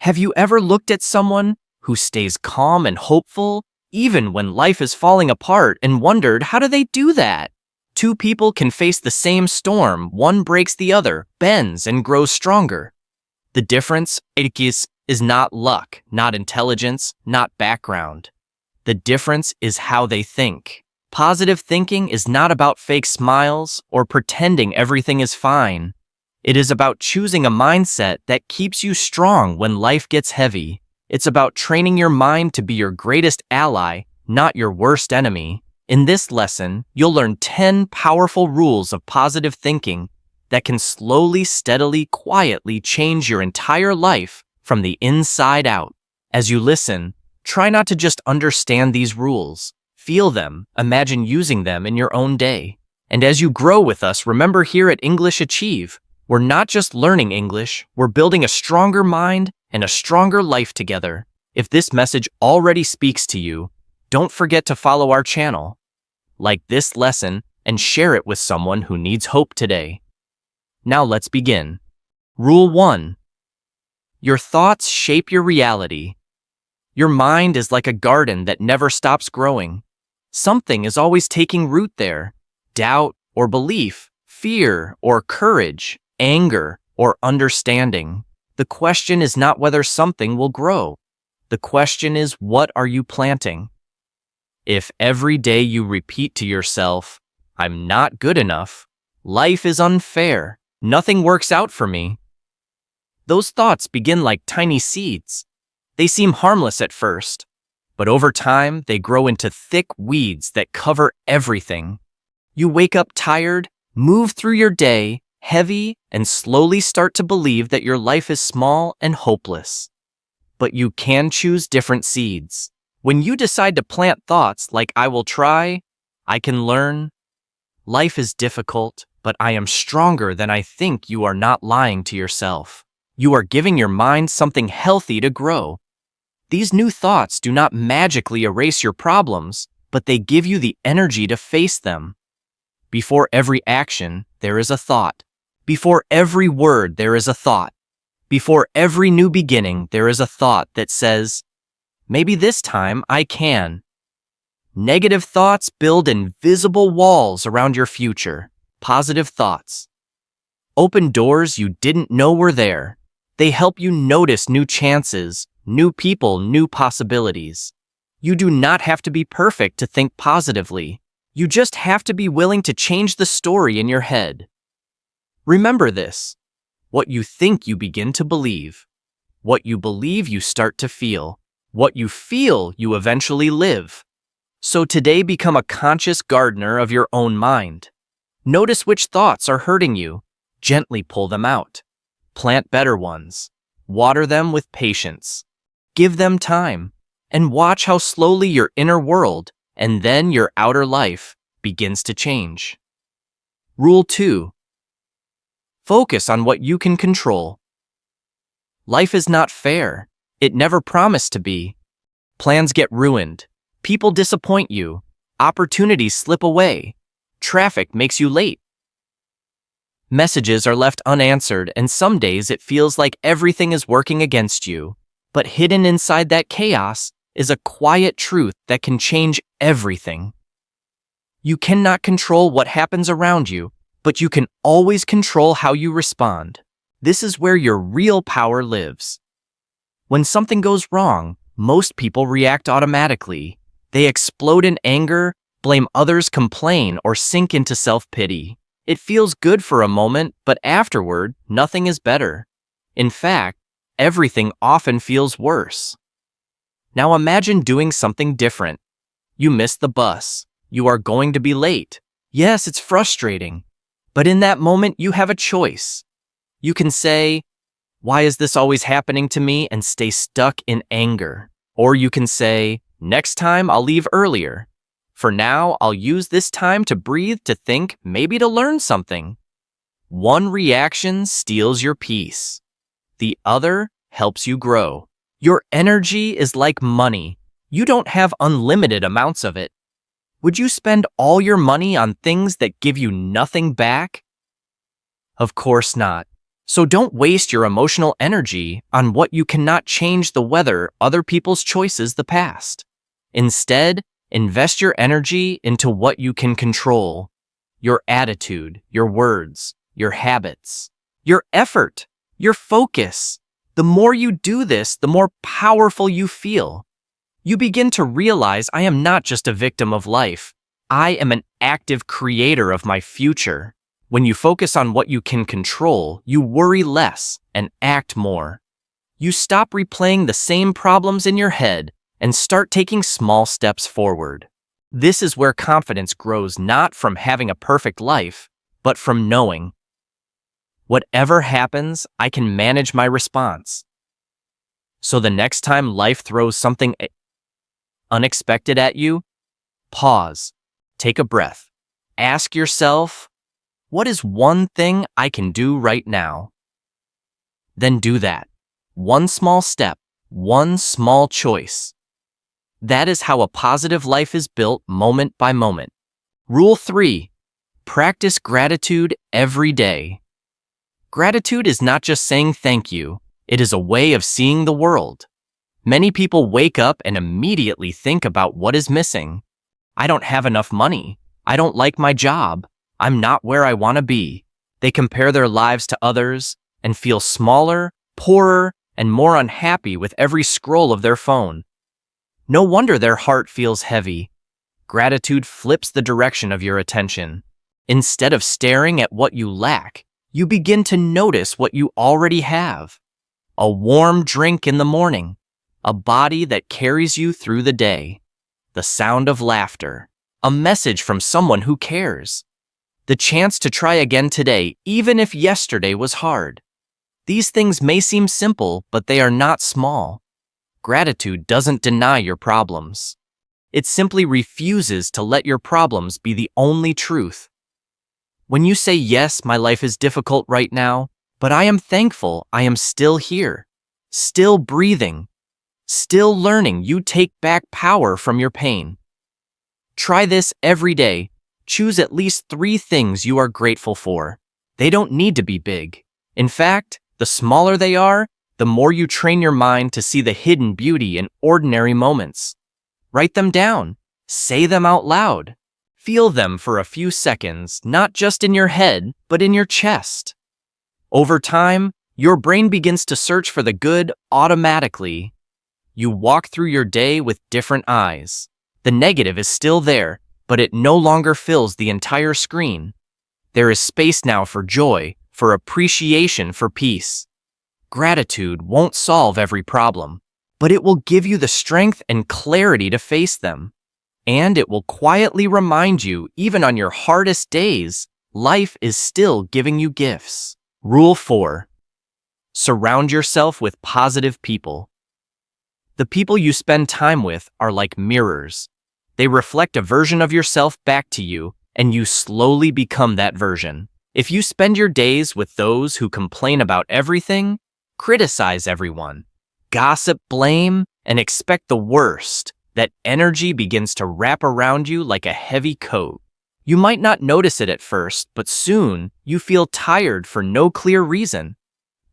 Have you ever looked at someone who stays calm and hopeful even when life is falling apart and wondered, how do they do that? Two people can face the same storm, one breaks the other, bends, and grows stronger. The difference is not luck, not intelligence, not background. The difference is how they think. Positive thinking is not about fake smiles or pretending everything is fine. It is about choosing a mindset that keeps you strong when life gets heavy. It's about training your mind to be your greatest ally, not your worst enemy. In this lesson, you'll learn 10 powerful rules of positive thinking that can slowly, steadily, quietly change your entire life from the inside out. As you listen, try not to just understand these rules. Feel them, imagine using them in your own day. And as you grow with us, remember here at English Achieve, we're not just learning English, we're building a stronger mind and a stronger life together. If this message already speaks to you, don't forget to follow our channel, like this lesson, and share it with someone who needs hope today. Now let's begin. Rule 1. Your thoughts shape your reality. Your mind is like a garden that never stops growing. Something is always taking root there. Doubt or belief, fear or courage, anger or understanding. The question is not whether something will grow. The question is, what are you planting? If every day you repeat to yourself, I'm not good enough, life is unfair, nothing works out for me, those thoughts begin like tiny seeds. They seem harmless at first, but over time they grow into thick weeds that cover everything. You wake up tired, move through your day, heavy, and slowly start to believe that your life is small and hopeless. But you can choose different seeds. When you decide to plant thoughts like I will try, I can learn, life is difficult, but I am stronger than I think, you are not lying to yourself. You are giving your mind something healthy to grow. These new thoughts do not magically erase your problems, but they give you the energy to face them. Before every action, there is a thought. Before every word, there is a thought. Before every new beginning, there is a thought that says, maybe this time I can. Negative thoughts build invisible walls around your future. Positive thoughts open doors you didn't know were there. They help you notice new chances, new people, new possibilities. You do not have to be perfect to think positively. You just have to be willing to change the story in your head. Remember this. What you think, you begin to believe. What you believe, you start to feel. What you feel, you eventually live. So today, become a conscious gardener of your own mind. Notice which thoughts are hurting you. Gently pull them out. Plant better ones. Water them with patience. Give them time. And watch how slowly your inner world, and then your outer life, begins to change. Rule 2. Focus on what you can control. Life is not fair. It never promised to be. Plans get ruined. People disappoint you. Opportunities slip away. Traffic makes you late. Messages are left unanswered, and some days it feels like everything is working against you. But hidden inside that chaos is a quiet truth that can change everything. You cannot control what happens around you, but you can always control how you respond. This is where your real power lives. When something goes wrong, most people react automatically. They explode in anger, blame others, complain, or sink into self-pity. It feels good for a moment, but afterward, nothing is better. In fact, everything often feels worse. Now imagine doing something different. You miss the bus. You are going to be late. Yes, it's frustrating. But in that moment, you have a choice. You can say, why is this always happening to me, and stay stuck in anger. Or you can say, next time I'll leave earlier. For now, I'll use this time to breathe, to think, maybe to learn something. One reaction steals your peace. The other helps you grow. Your energy is like money. You don't have unlimited amounts of it. Would you spend all your money on things that give you nothing back? Of course not. So don't waste your emotional energy on what you cannot change: the weather, other people's choices, the past. Instead, invest your energy into what you can control: your attitude, your words, your habits, your effort, your focus. The more you do this, the more powerful you feel. You begin to realize, I am not just a victim of life. I am an active creator of my future. When you focus on what you can control, you worry less and act more. You stop replaying the same problems in your head and start taking small steps forward. This is where confidence grows, not from having a perfect life, but from knowing, whatever happens, I can manage my response. So the next time life throws something unexpected at you, pause, take a breath, ask yourself, what is one thing I can do right now? Then do that. One small step, one small choice. That is how a positive life is built, moment by moment. Rule 3. Practice gratitude every day. Gratitude is not just saying thank you, it is a way of seeing the world. Many people wake up and immediately think about what is missing. I don't have enough money. I don't like my job. I'm not where I want to be. They compare their lives to others and feel smaller, poorer, and more unhappy with every scroll of their phone. No wonder their heart feels heavy. Gratitude flips the direction of your attention. Instead of staring at what you lack, you begin to notice what you already have. A warm drink in the morning, a body that carries you through the day, the sound of laughter, a message from someone who cares, the chance to try again today, even if yesterday was hard. These things may seem simple, but they are not small. Gratitude doesn't deny your problems. It simply refuses to let your problems be the only truth. When you say, yes, my life is difficult right now, but I am thankful I am still here, still breathing, still learning, you take back power from your pain. Try this every day. Choose at least 3 things you are grateful for. They don't need to be big. In fact, the smaller they are, the more you train your mind to see the hidden beauty in ordinary moments. Write them down. Say them out loud. Feel them for a few seconds, not just in your head, but in your chest. Over time, your brain begins to search for the good automatically. You walk through your day with different eyes. The negative is still there, but it no longer fills the entire screen. There is space now for joy, for appreciation, for peace. Gratitude won't solve every problem, but it will give you the strength and clarity to face them. And it will quietly remind you, even on your hardest days, life is still giving you gifts. Rule 4. Surround yourself with positive people. The people you spend time with are like mirrors. They reflect a version of yourself back to you, and you slowly become that version. If you spend your days with those who complain about everything, criticize everyone, gossip, blame, and expect the worst, that energy begins to wrap around you like a heavy coat. You might not notice it at first, but soon you feel tired for no clear reason.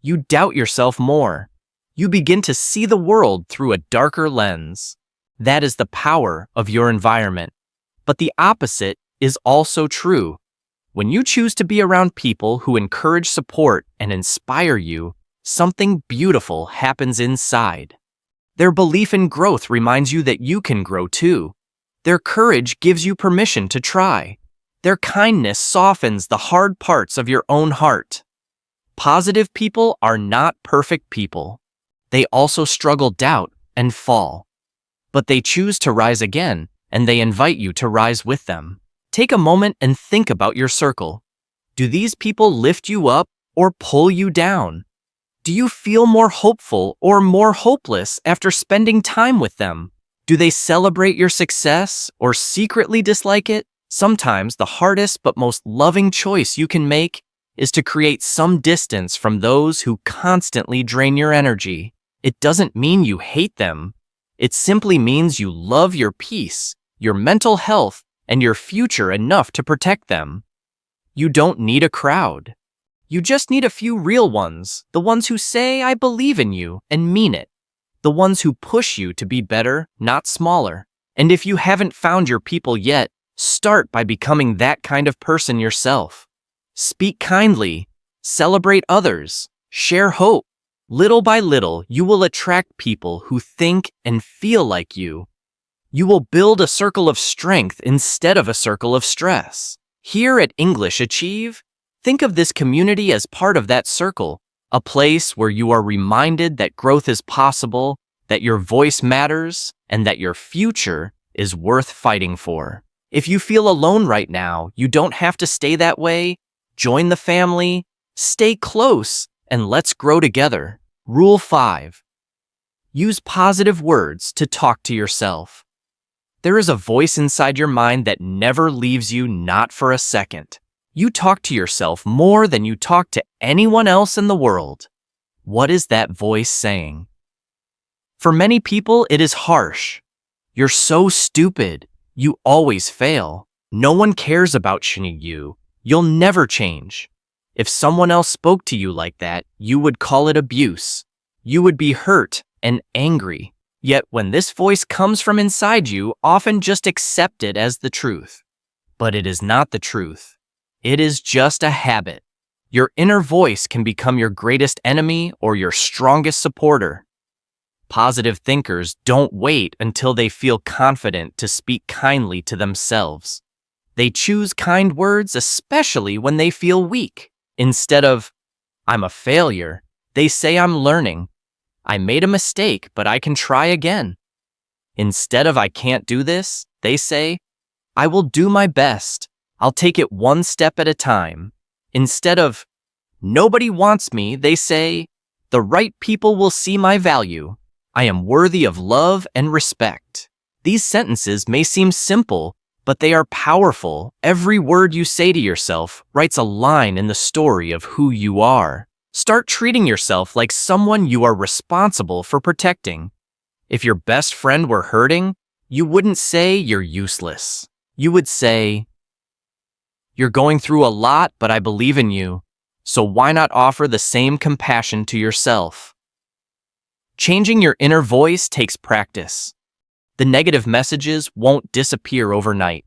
You doubt yourself more. You begin to see the world through a darker lens. That is the power of your environment. But the opposite is also true. When you choose to be around people who encourage, support, and inspire you, something beautiful happens inside. Their belief in growth reminds you that you can grow too. Their courage gives you permission to try. Their kindness softens the hard parts of your own heart. Positive people are not perfect people. They also struggle, doubt, and fall. But they choose to rise again, and they invite you to rise with them. Take a moment and think about your circle. Do these people lift you up or pull you down? Do you feel more hopeful or more hopeless after spending time with them? Do they celebrate your success or secretly dislike it? Sometimes the hardest but most loving choice you can make is to create some distance from those who constantly drain your energy. It doesn't mean you hate them. It simply means you love your peace, your mental health, and your future enough to protect them. You don't need a crowd. You just need a few real ones, the ones who say, I believe in you, and mean it. The ones who push you to be better, not smaller. And if you haven't found your people yet, start by becoming that kind of person yourself. Speak kindly, celebrate others, share hope. Little by little, you will attract people who think and feel like you. You will build a circle of strength instead of a circle of stress. Here at English Achieve, think of this community as part of that circle, a place where you are reminded that growth is possible, that your voice matters, and that your future is worth fighting for. If you feel alone right now, you don't have to stay that way. Join the family, stay close, and let's grow together. Rule 5. Use positive words to talk to yourself. There is a voice inside your mind that never leaves you, not for a second. You talk to yourself more than you talk to anyone else in the world. What is that voice saying? For many people, it is harsh. You're so stupid. You always fail. No one cares about you. You'll never change. If someone else spoke to you like that, you would call it abuse. You would be hurt and angry. Yet when this voice comes from inside you, often just accept it as the truth. But it is not the truth. It is just a habit. Your inner voice can become your greatest enemy or your strongest supporter. Positive thinkers don't wait until they feel confident to speak kindly to themselves. They choose kind words especially when they feel weak. Instead of, I'm a failure, they say I'm learning. I made a mistake, but I can try again. Instead of I can't do this, they say, I will do my best. I'll take it one step at a time. Instead of, nobody wants me, they say, the right people will see my value. I am worthy of love and respect. These sentences may seem simple, but they are powerful. Every word you say to yourself writes a line in the story of who you are. Start treating yourself like someone you are responsible for protecting. If your best friend were hurting, you wouldn't say you're useless. You would say, you're going through a lot, but I believe in you. So why not offer the same compassion to yourself? Changing your inner voice takes practice. The negative messages won't disappear overnight,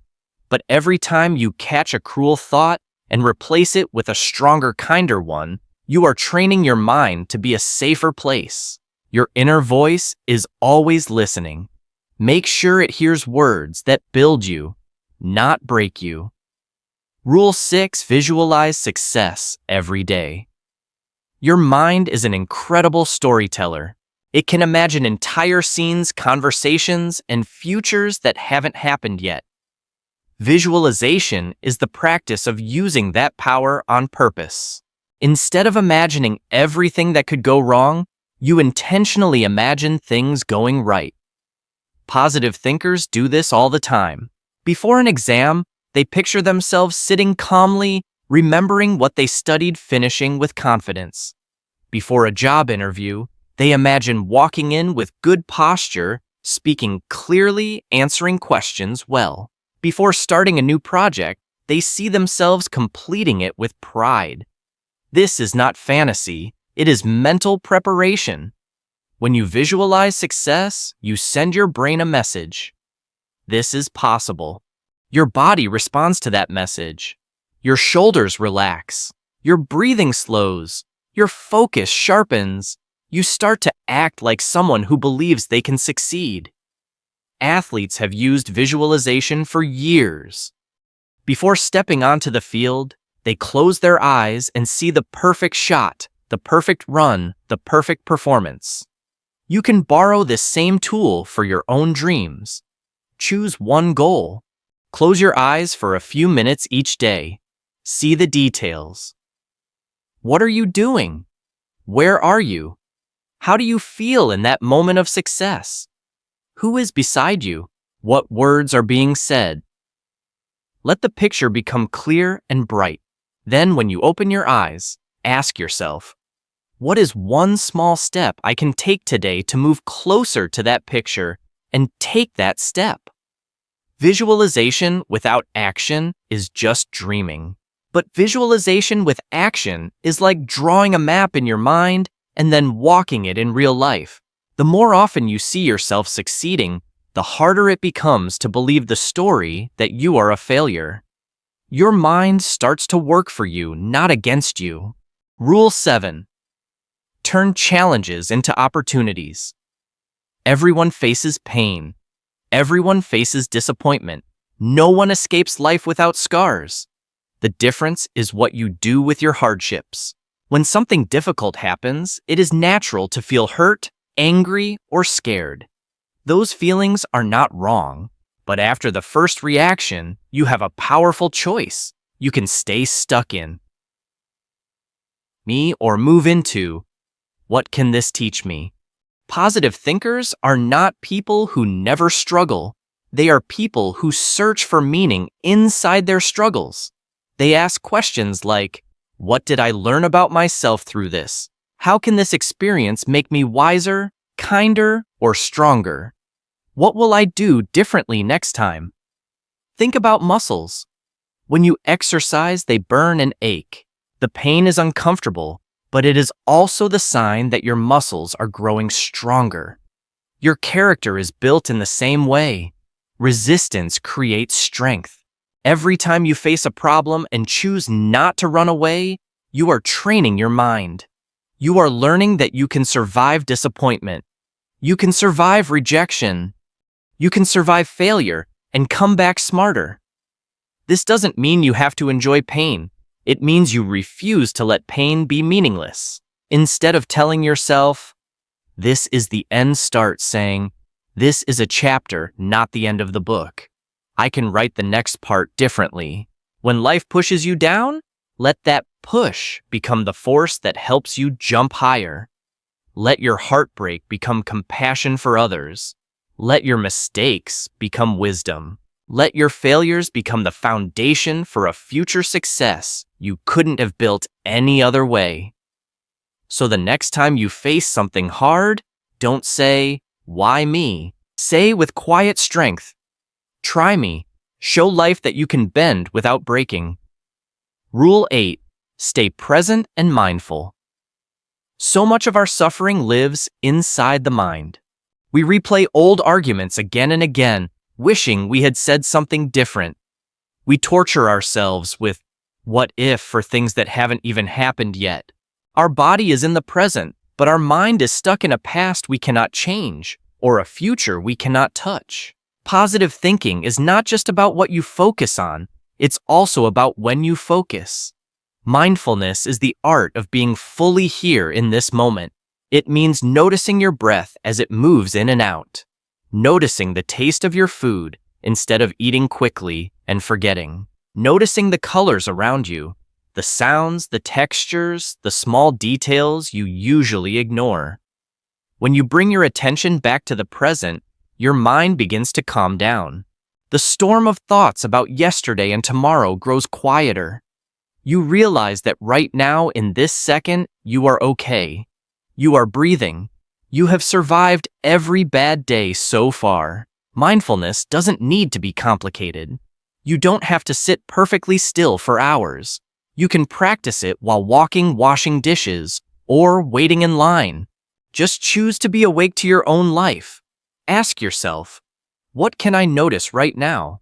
but every time you catch a cruel thought and replace it with a stronger, kinder one, you are training your mind to be a safer place. Your inner voice is always listening. Make sure it hears words that build you, not break you. Rule 6: visualize success every day. Your mind is an incredible storyteller. It can imagine entire scenes, conversations, and futures that haven't happened yet. Visualization is the practice of using that power on purpose. Instead of imagining everything that could go wrong, you intentionally imagine things going right. Positive thinkers do this all the time. Before an exam, they picture themselves sitting calmly, remembering what they studied, finishing with confidence. Before a job interview, they imagine walking in with good posture, speaking clearly, answering questions well. Before starting a new project, they see themselves completing it with pride. This is not fantasy, it is mental preparation. When you visualize success, you send your brain a message. This is possible. Your body responds to that message. Your shoulders relax. Your breathing slows. Your focus sharpens. You start to act like someone who believes they can succeed. Athletes have used visualization for years. Before stepping onto the field, they close their eyes and see the perfect shot, the perfect run, the perfect performance. You can borrow this same tool for your own dreams. Choose one goal. Close your eyes for a few minutes each day. See the details. What are you doing? Where are you? How do you feel in that moment of success? Who is beside you? What words are being said? Let the picture become clear and bright. Then, when you open your eyes, ask yourself, what is one small step I can take today to move closer to that picture and take that step? Visualization without action is just dreaming. But visualization with action is like drawing a map in your mind and then walking it in real life. The more often you see yourself succeeding, the harder it becomes to believe the story that you are a failure. Your mind starts to work for you, not against you. Rule 7. Turn challenges into opportunities. Everyone faces pain. Everyone faces disappointment. No one escapes life without scars. The difference is what you do with your hardships. When something difficult happens, it is natural to feel hurt, angry, or scared. Those feelings are not wrong, but after the first reaction, you have a powerful choice. You can stay stuck in me or move into what can this teach me? Positive thinkers are not people who never struggle. They are people who search for meaning inside their struggles. They ask questions like, what did I learn about myself through this? How can this experience make me wiser, kinder, or stronger? What will I do differently next time? Think about muscles. When you exercise, they burn and ache. The pain is uncomfortable, but it is also the sign that your muscles are growing stronger. Your character is built in the same way. Resistance creates strength. Every time you face a problem and choose not to run away, you are training your mind. You are learning that you can survive disappointment. You can survive rejection. You can survive failure and come back smarter. This doesn't mean you have to enjoy pain. It means you refuse to let pain be meaningless. Instead of telling yourself, this is the end, start saying, this is a chapter, not the end of the book. I can write the next part differently. When life pushes you down, let that push become the force that helps you jump higher. Let your heartbreak become compassion for others. Let your mistakes become wisdom. Let your failures become the foundation for a future success you couldn't have built any other way. So the next time you face something hard, don't say, why me? Say with quiet strength, try me. Show life that you can bend without breaking. Rule 8. Stay present and mindful. So much of our suffering lives inside the mind. We replay old arguments again and again, wishing we had said something different. We torture ourselves with what if for things that haven't even happened yet. Our body is in the present, but our mind is stuck in a past we cannot change, or a future we cannot touch. Positive thinking is not just about what you focus on, it's also about when you focus. Mindfulness is the art of being fully here in this moment. It means noticing your breath as it moves in and out. Noticing the taste of your food instead of eating quickly and forgetting. Noticing the colors around you, the sounds, the textures, the small details you usually ignore. When you bring your attention back to the present, your mind begins to calm down. The storm of thoughts about yesterday and tomorrow grows quieter. You realize that right now, in this second, you are okay. You are breathing. You have survived every bad day so far. Mindfulness doesn't need to be complicated. You don't have to sit perfectly still for hours. You can practice it while walking, washing dishes, or waiting in line. Just choose to be awake to your own life. Ask yourself, what can I notice right now?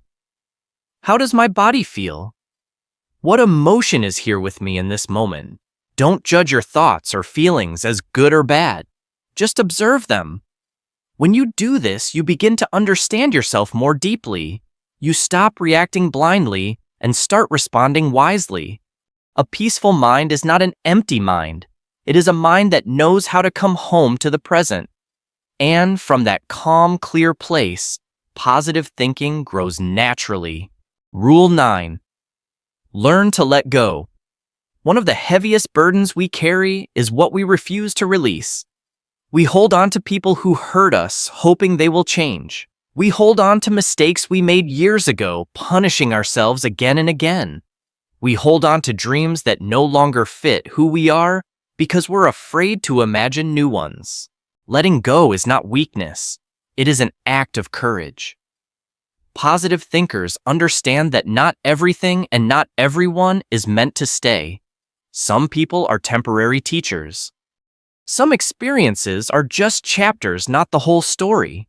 How does my body feel? What emotion is here with me in this moment? Don't judge your thoughts or feelings as good or bad. Just observe them. When you do this, you begin to understand yourself more deeply. You stop reacting blindly and start responding wisely. A peaceful mind is not an empty mind. It is a mind that knows how to come home to the present. And from that calm, clear place, positive thinking grows naturally. Rule 9. Learn to let go. One of the heaviest burdens we carry is what we refuse to release. We hold on to people who hurt us, hoping they will change. We hold on to mistakes we made years ago, punishing ourselves again and again. We hold on to dreams that no longer fit who we are because we're afraid to imagine new ones. Letting go is not weakness. It is an act of courage. Positive thinkers understand that not everything and not everyone is meant to stay. Some people are temporary teachers. Some experiences are just chapters, not the whole story.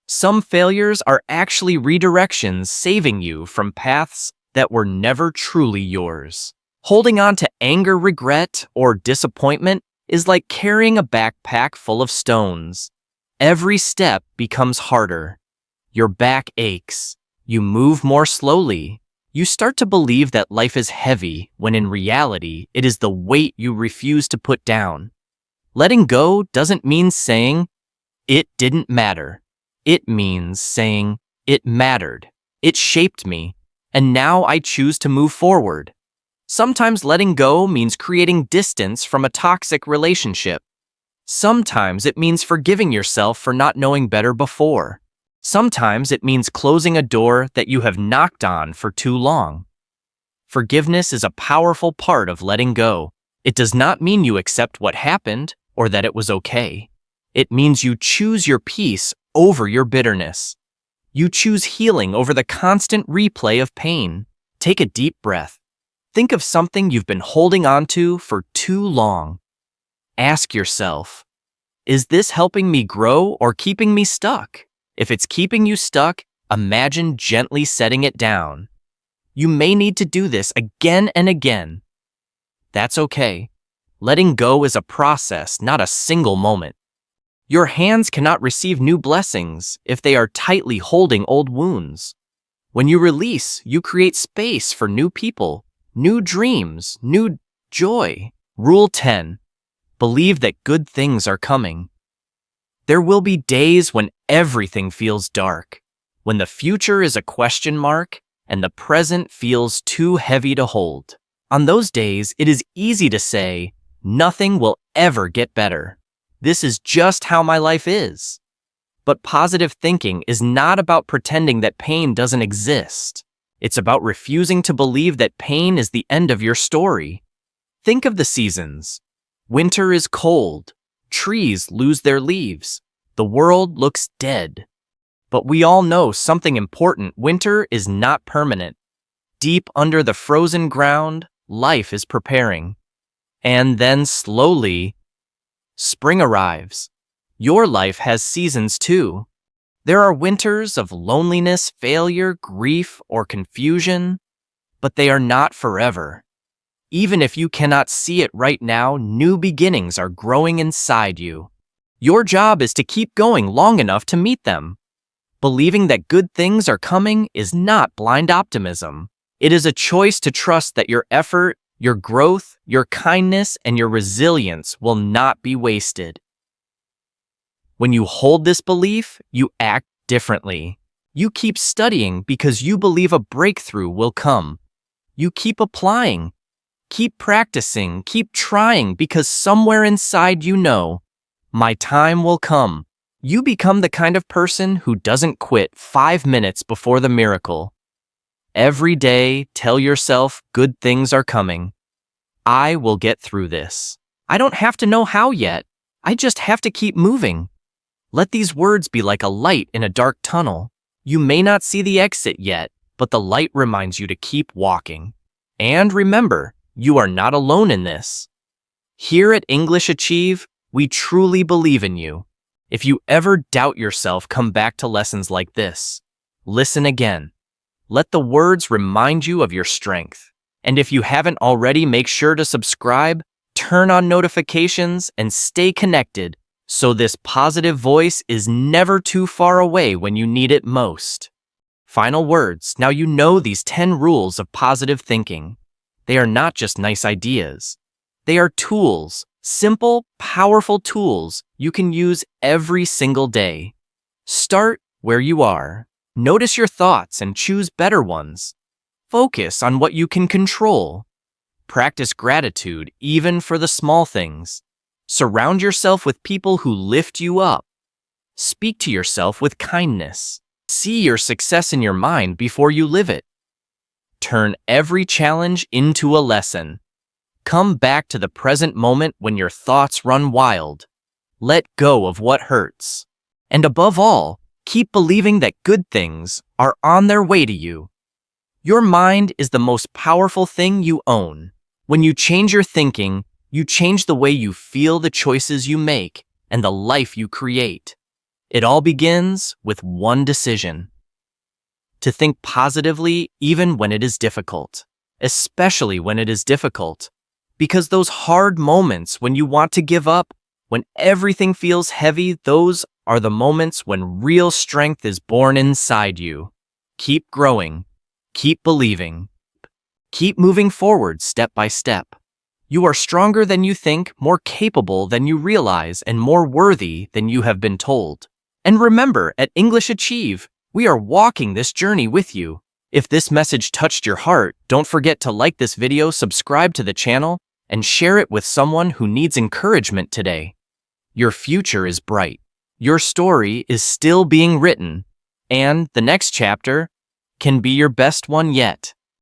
Some failures are actually redirections saving you from paths that were never truly yours. Holding on to anger, regret, or disappointment is like carrying a backpack full of stones. Every step becomes harder. Your back aches. You move more slowly. You start to believe that life is heavy, when in reality, it is the weight you refuse to put down. Letting go doesn't mean saying, "It didn't matter." It means saying, "It mattered. It shaped me, and now I choose to move forward." Sometimes letting go means creating distance from a toxic relationship. Sometimes it means forgiving yourself for not knowing better before. Sometimes it means closing a door that you have knocked on for too long. Forgiveness is a powerful part of letting go. It does not mean you accept what happened or that it was okay. It means you choose your peace over your bitterness. You choose healing over the constant replay of pain. Take a deep breath. Think of something you've been holding on to for too long. Ask yourself, is this helping me grow or keeping me stuck? If it's keeping you stuck, imagine gently setting it down. You may need to do this again and again. That's okay. Letting go is a process, not a single moment. Your hands cannot receive new blessings if they are tightly holding old wounds. When you release, you create space for new people, new dreams, new joy. Rule 10. Believe that good things are coming. There will be days when everything feels dark, when the future is a question mark and the present feels too heavy to hold. On those days, it is easy to say, "Nothing will ever get better. This is just how my life is." But positive thinking is not about pretending that pain doesn't exist. It's about refusing to believe that pain is the end of your story. Think of the seasons. Winter is cold. Trees lose their leaves. The world looks dead. But we all know something important. Winter is not permanent. Deep under the frozen ground, life is preparing. And then slowly, spring arrives. Your life has seasons too. There are winters of loneliness, failure, grief, or confusion, but they are not forever. Even if you cannot see it right now, new beginnings are growing inside you. Your job is to keep going long enough to meet them. Believing that good things are coming is not blind optimism. It is a choice to trust that your effort, your growth, your kindness, and your resilience will not be wasted. When you hold this belief, you act differently. You keep studying because you believe a breakthrough will come. You keep applying. Keep practicing, keep trying, because somewhere inside you know, my time will come. You become the kind of person who doesn't quit 5 minutes before the miracle. Every day, tell yourself good things are coming. I will get through this. I don't have to know how yet. I just have to keep moving. Let these words be like a light in a dark tunnel. You may not see the exit yet, but the light reminds you to keep walking. And remember, you are not alone in this. Here at English Achieve, we truly believe in you. If you ever doubt yourself, come back to lessons like this. Listen again. Let the words remind you of your strength. And if you haven't already, make sure to subscribe, turn on notifications, and stay connected so this positive voice is never too far away when you need it most. Final words. Now you know these 10 rules of positive thinking. They are not just nice ideas. They are tools, simple, powerful tools you can use every single day. Start where you are. Notice your thoughts and choose better ones. Focus on what you can control. Practice gratitude even for the small things. Surround yourself with people who lift you up. Speak to yourself with kindness. See your success in your mind before you live it. Turn every challenge into a lesson. Come back to the present moment when your thoughts run wild. Let go of what hurts. And above all, Keep believing that good things are on their way to you. Your mind is the most powerful thing you own. When you change your thinking, you change the way you feel, the choices you make, and the life you create. It all begins with one decision: to think positively even when it is difficult, especially when it is difficult. Because those hard moments when you want to give up, when everything feels heavy, those are the moments when real strength is born inside you. Keep growing, keep believing, keep moving forward step by step. You are stronger than you think, more capable than you realize, and more worthy than you have been told. And remember, at English Achieve, we are walking this journey with you. If this message touched your heart, don't forget to like this video, subscribe to the channel, and share it with someone who needs encouragement today. Your future is bright. Your story is still being written, and the next chapter can be your best one yet.